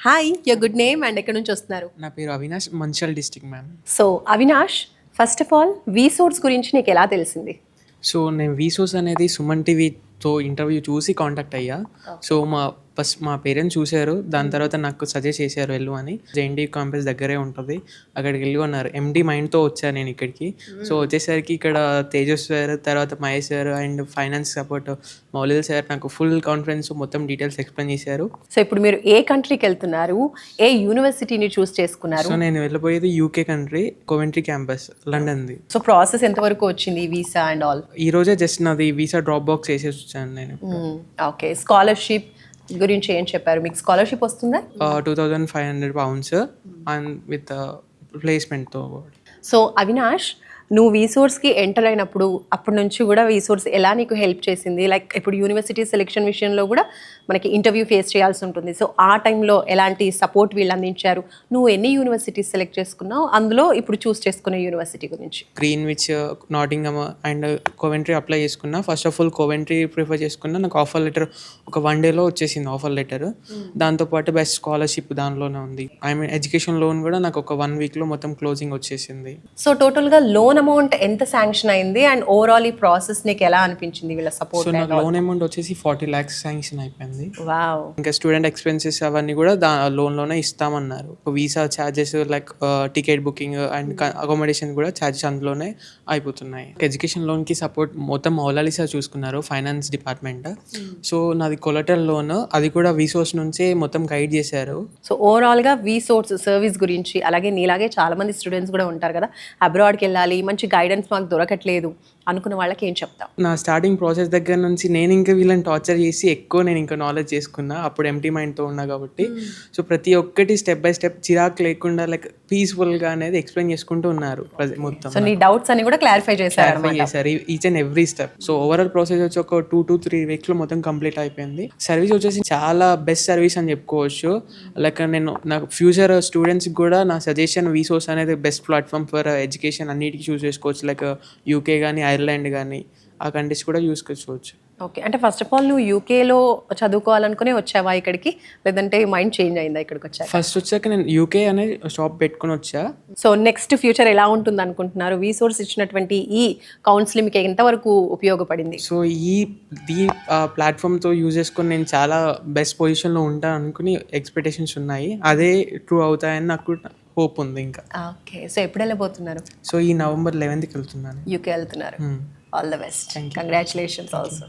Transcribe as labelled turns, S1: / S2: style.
S1: Hi, your good name and ఎక్కడి నుంచి వస్తున్నారు?
S2: నా పేరు Avinash, Mancherial district ma'am.
S1: So Avinash, first of all వీసోర్స్ గురించి నీకు ఎలా తెలిసింది?
S2: సో నేను వీసోస్ అనేది సుమన్ టీవీతో ఇంటర్వ్యూ చూసి కాంటాక్ట్ అయ్యా. సో ఫస్ట్ మా పేరెంట్స్ చూశారు, దాని తర్వాత నాకు సజెస్ట్ చేశారు వెళ్ళు అని. జేఎన్టీ క్యాంపస్ దగ్గరే ఉంటుంది, అక్కడికి వెళ్ళి ఉన్నారు. ఎండి మైండ్తో వచ్చాను నేను ఇక్కడికి. సో వచ్చేసరికి ఇక్కడ తేజస్ సార్, తర్వాత Mahesh sir and finance support మౌలిల్ సార్ నాకు ఫుల్ కాన్ఫిడెన్స్ మొత్తం డీటెయిల్స్ ఎక్స్ప్లెయిన్ చేశారు.
S1: సో ఇప్పుడు మీరు ఏ కంట్రీకి వెళ్తున్నారు, ఏ యూనివర్సిటీని చూస్ చేసుకున్నారు?
S2: సో నేను వెళ్ళబోయేది యూకే కంట్రీ, కోవెంట్రీ క్యాంపస్, లండన్ది.
S1: సో ప్రాసెస్ ఎంతవరకు వచ్చింది, వీసా అండ్ ఆల్?
S2: ఈ రోజే జస్ట్ నాది వీసా డ్రాప్ బాక్స్ వేసేసి వచ్చాను నేను.
S1: ఓకే, స్కాలర్షిప్ గురించి ఏం చెప్పారు? మీకు స్కాలర్షిప్ వస్తుందా?
S2: £2,500 అండ్ విత్ ప్లేస్మెంట్తో.
S1: సో అవినాష్, నువ్వు వీసోర్స్కి ఎంటర్ అయినప్పుడు అప్పటి నుంచి కూడా వీసోర్స్ ఎలా నీకు హెల్ప్ చేసింది? లైక్ ఇప్పుడు యూనివర్సిటీ సెలెక్షన్ విషయంలో కూడా మనకి ఇంటర్వ్యూ ఫేస్ చేయాల్సి ఉంటుంది. సో ఆ టైంలో ఎలాంటి సపోర్ట్ వీళ్ళు అందించారు? నువ్వు ఎన్ని యూనివర్సిటీస్ సెలెక్ట్ చేసుకున్నావు, అందులో ఇప్పుడు చూస్ చేసుకునే యూనివర్సిటీ గురించి?
S2: Greenwich, Nottingham and Coventry apply చేసుకున్నా. First of all Coventry prefer చేసుకున్నా. నాకు ఆఫర్ లెటర్ ఒక 1 డేలో వచ్చేసింది ఆఫర్ లెటర్. దాంతోపాటు బెస్ట్ స్కాలర్షిప్ దానిలోనే ఉంది. ఐ మీన్ ఎడ్యుకేషన్ లోన్ కూడా నాకు ఒక 1 వీక్లో మొత్తం క్లోజింగ్ వచ్చేసింది.
S1: సో టోటల్గా లోన్ అమౌంట్ ఎంత శాంక్షన్ అయింది అండ్ ఓవరాల్ ఈ ప్రాసెస్ నీకు ఎలా అనిపించింది వీళ్ళ
S2: సో
S1: సపోర్ట్?
S2: నాకు లోన్ అమౌంట్ వచ్చేసి 40 lakhs శాంక్షన్ అయిపోయింది.
S1: వావ్.
S2: ఇంకా స్టూడెంట్ ఎక్స్పెన్సెస్ అవన్నీ కూడా లోన్లోనే ఇస్తామన్నారు. Visa charges like ticket booking and accommodation కూడా ఛార్జెస్ అందులోనే అయిపోతున్నాయి. ఎడ్యుకేషన్ లోన్కి సపోర్ట్ మొత్తం మౌలాలిసా చూసుకున్నారు, ఫైనాన్స్ డిపార్ట్మెంట్. సో నాది కొలటరల్ లోన్, అది కూడా వీసోర్స్ నుంచే మొత్తం గైడ్ చేశారు.
S1: సో ఓవరాల్గా వీసోర్స్ సర్వీస్ గురించి, అలాగే నీలాగే చాలా మంది స్టూడెంట్స్ కూడా ఉంటారు కదా, అబ్రాడ్కి వెళ్ళాలి, మంచి గైడెన్స్ మాకు దొరకట్లేదు అనుకున్న వాళ్ళకి ఏం చెప్తావు?
S2: నా స్టార్టింగ్ ప్రాసెస్ దగ్గర నుంచి నేను ఇంకా వీళ్ళని టార్చర్ చేసి ఎక్కువ నేను ఇంకా నాలెడ్జ్ చేసుకున్నా. అప్పుడు ఎంటీ మైండ్తో ఉన్నా కాబట్టి. సో ప్రతి ఒక్కటి స్టెప్ బై స్టెప్ చిరాకు లేకుండా లైక్ పీస్ఫుల్గా అనేది ఎక్స్ప్లెయిన్ చేసుకుంటూ ఉన్నారు మొత్తం.
S1: సో నీ డౌట్స్ అన్ని కూడా క్లారిఫై చేశారు?
S2: Each and every step. So overall process వచ్చి ఒక 2 to 3 వీక్స్లో మొత్తం కంప్లీట్ అయిపోయింది. సర్వీస్ వచ్చేసి చాలా బెస్ట్ సర్వీస్ అని చెప్పుకోవచ్చు. లైక్ నేను నాకు ఫ్యూచర్ స్టూడెంట్స్కి కూడా నా సజెషన్ వీసోర్స్ అనేది బెస్ట్ ప్లాట్ఫామ్ ఫర్ ఎడ్యుకేషన్ అన్నిటికీ చూస్ చేసుకోవచ్చు. లైక్ యూకే కానీ, ఐర్లాండ్ కానీ, ఆ కంట్రీస్ కూడా యూస్ చేసుకోవచ్చు.
S1: ఓకే, అంటే ఫస్ట్ ఆఫ్ ఆల్ నువ్వు యూకేలో చదువుకోవాలనుకునే వచ్చావా ఇక్కడికి, లేదంటే మైండ్ చేంజ్ అయిందా ఇక్కడికి వచ్చా?
S2: ఫస్ట్ వచ్చాక నేను యూకే అనే షాప్ పెట్టుకుని వచ్చా.
S1: సో నెక్స్ట్ ఫ్యూచర్ ఎలా ఉంటుంది అనుకుంటున్నారు? వీసోర్స్ ఇచ్చినటువంటి ఈ కౌన్సిలింగ్ మీకు ఎంతవరకు ఉపయోగపడింది?
S2: సో ఈ ప్లాట్ఫామ్తో యూజ్ చేసుకొని నేను చాలా బెస్ట్ పొజిషన్లో ఉంటాను అనుకుని ఎక్స్పెక్టేషన్స్ ఉన్నాయి. అదే ట్రూ అవుతాయని నాకు హోప్ ఉంది ఇంకా.
S1: ఓకే, సో ఎప్పుడు వెళ్ళబోతున్నారు?
S2: సో ఈ November 11th వెళ్తున్నాను.
S1: యూకే వెళ్తున్నారు. All the best, congratulations also.